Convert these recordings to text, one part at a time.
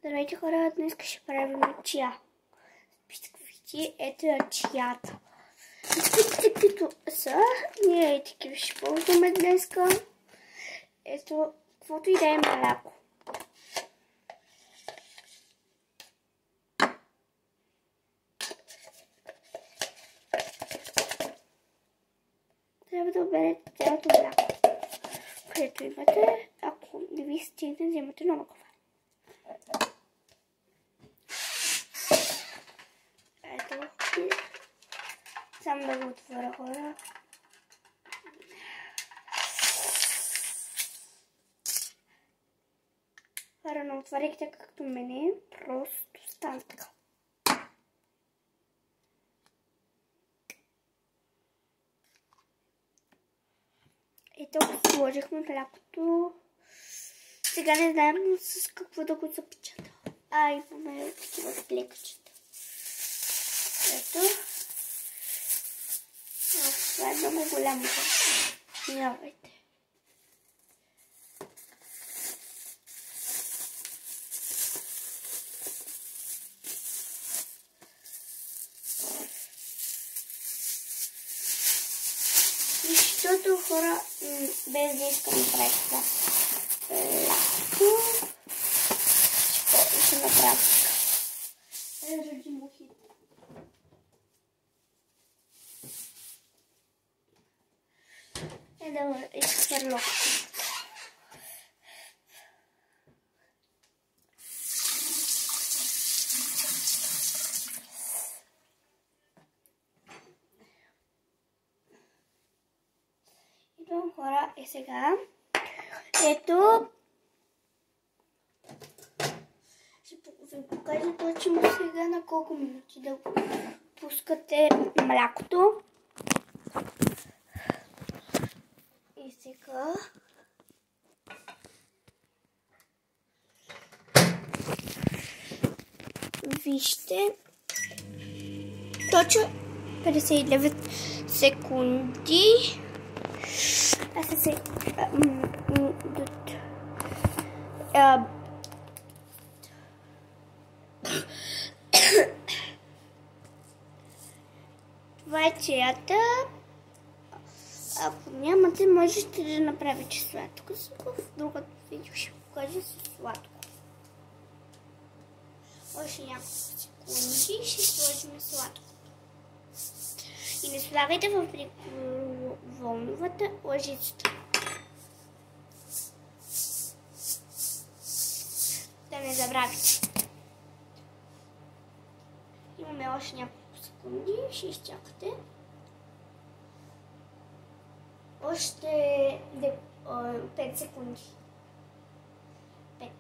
Здравейте хора, днес ще правим чия. Бисквити, ето е чията. Бисквитите, които са, ние такива ще ползваме днеска. Ето, каквото и да е мляко. Трябва да оберете цялото мляко, което имате. Ако не ви стигне, вземате нова кафе. Ето, само да го отворя хора. Хора, не отваряйте както мене, просто става така. Ето го сложихме млякото. Сега не знаем с какво да го запечатам. Имаме такива клекчета. Ето. Това е много голямо. Нямайте. Защото хора, без да искам да правя това лято, ще направя така. Ради мухите. Да изхвърля. Идвам хора и сега. Ето. Ще ви покажа точно сега на колко минути да пускате млякото. И сега вижте точно 59 секунди. Това е чията. Ако нямате, можете да направите сладко. В другото видео ще покажа с сладко. Още няколко секунди ще сложим сладкото. И не слагайте в микроволновата лъжицата. Да не забравите. Имаме още няколко секунди. Ще изчакате. Още 5 секунди. 5,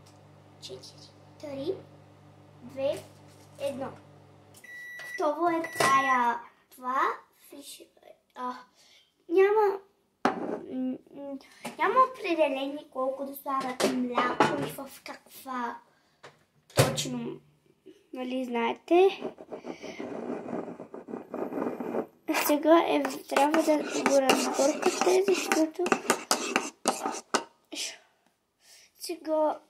4, 3, 2, 1. Готово е това. Няма определение колко да слагате мляко и в каква точно, нали знаете. Сега трябва да го разбъркате, защото сега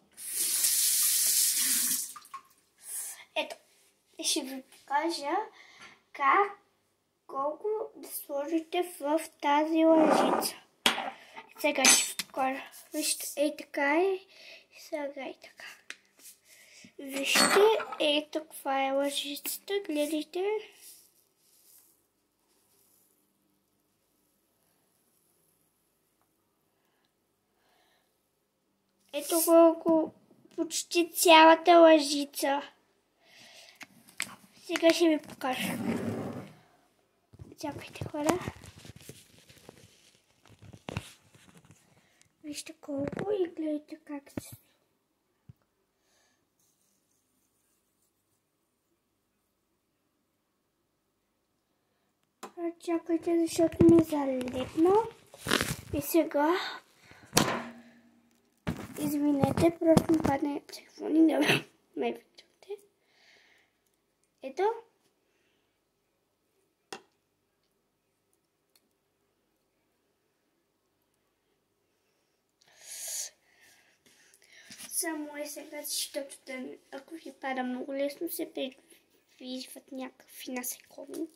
ето, ще ви покажа колко да сложите в тази лъжица. Сега ще ви покажа. Вижте, ей така е. Сега е така. Вижте, ето каква е лъжицата. Гледайте. Ето колко почти цялата лъжица. Сега ще ви покажа. Чакайте хора. Вижте колко и гледайте как се. Чакайте, защото ми залепна. И сега извинете, просто ми падне телефон и не виждате. Ето. само е сега, защото ако ви пада много лесно, се придвижват някакви насекоми.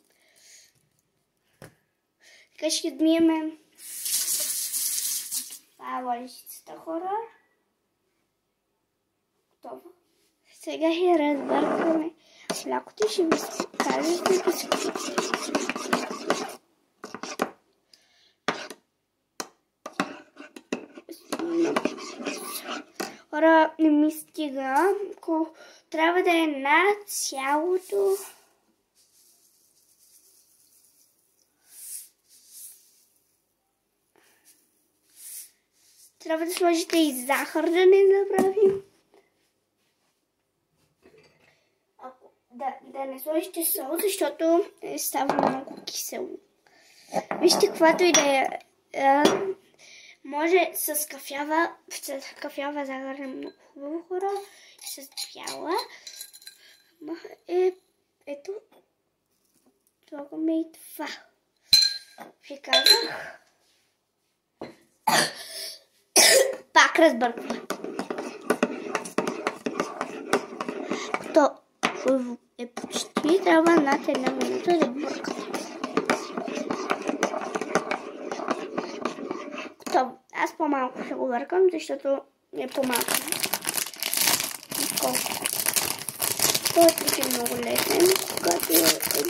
Така ще отмиеме това лъжицата, хора. Готово. Сега я разбъркваме млякото и ще ви кажа да бисквити. Хора, не ми стига. Трябва да е на цялото. Трябва да сложите и захар, да не забравим. Да не сложите сол, защото става много кисело. Вижте, каквато и да е. Може с кафява захар е много хубаво, хора. И с бяла. Ето. Слагаме и това. Ви казах. Пак разбъркваме. Като е почти, трябва над една минута да бъркате. Готово. Аз по-малко ще го бъркам, защото е по-малко. Който е много лесен,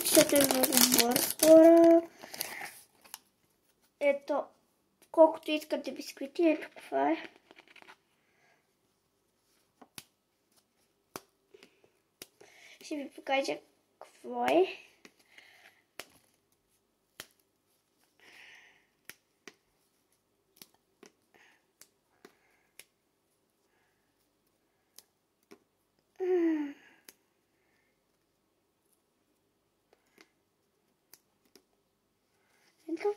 защото е много бърз, хора. Ето, колкото искате бисквити, ето това е. Ще ви покажа какво е. Ето.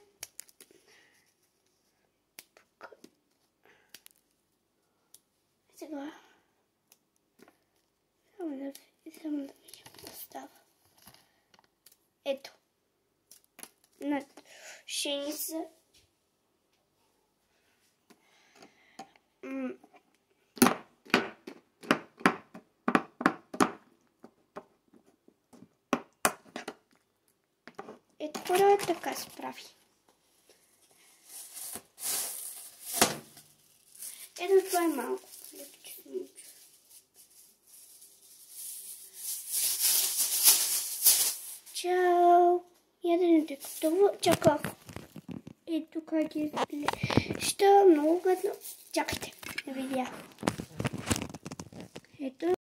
Сега. Само да видим какво става. Ето. Нашени са. Ето хора, така се прави. Ето това е малко. Чао! Яденето е готово. Чакай. Ето как изглежда. Много гадно. Чакайте да видя. Ето.